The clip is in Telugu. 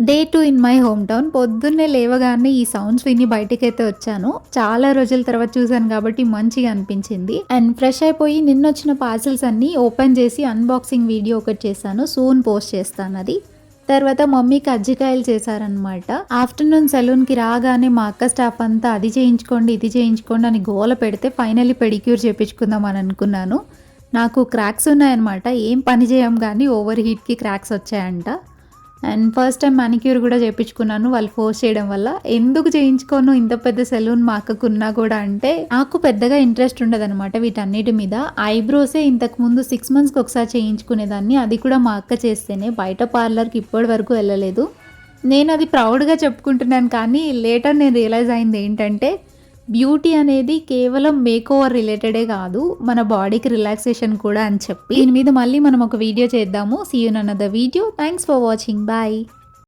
Day 2 in my home town. పొద్దున్నే లేవగానే ఈ సౌండ్స్ విని బయటికైతే వచ్చాను. చాలా రోజుల తర్వాత చూసాను కాబట్టి మంచిగా అనిపించింది. అండ్ ఫ్రెష్ అయిపోయి నిన్నొచ్చిన పార్సెల్స్ అన్నీ ఓపెన్ చేసి అన్బాక్సింగ్ వీడియో ఒకటి చేశాను. సూన్ పోస్ట్ చేస్తాను అది. తర్వాత మమ్మీ కజ్జికాయలు చేశారనమాట. ఆఫ్టర్నూన్ సెలూన్కి రాగానే మా అక్క స్టాఫ్ అంతా అది చేయించుకోండి ఇది చేయించుకోండి అని గోల పెడితే ఫైనల్లీ పెడిక్యూర్ చేయించుకుందాం అని అనుకున్నాను. నాకు క్రాక్స్ ఉన్నాయన్నమాట. ఏం పని చేయం కానీ ఓవర్ హీట్కి క్రాక్స్ వచ్చాయంట. అండ్ ఫస్ట్ టైం మ్యానిక్యూర్ కూడా చేయించుకున్నాను వాళ్ళు ఫోర్స్ చేయడం వల్ల. ఎందుకు చేయించుకోను, ఇంత పెద్ద సెలూన్ మా అక్కకున్నా కూడా అంటే నాకు పెద్దగా ఇంట్రెస్ట్ ఉండదన్నమాట వీటన్నిటి మీద. ఐబ్రోసే ఇంతకుముందు 6 మంత్స్కి ఒకసారి చేయించుకునేదాన్ని, అది కూడా మా అక్క చేస్తేనే. బయట పార్లర్కి ఇప్పటి వరకు వెళ్ళలేదు. నేను అది ప్రౌడ్గా చెప్పుకుంటున్నాను కానీ లేటర్ నేను రియలైజ్ అయింది ఏంటంటే బ్యూటీ అనేది కేవలం మేక్ ఓవర్ రిలేటెడే కాదు, మన బాడీకి రిలాక్సేషన్ కూడా అని చెప్పి. దీని మీద మళ్ళీ మనం ఒక వీడియో చేద్దాము. See you in another video. Thanks for watching. Bye.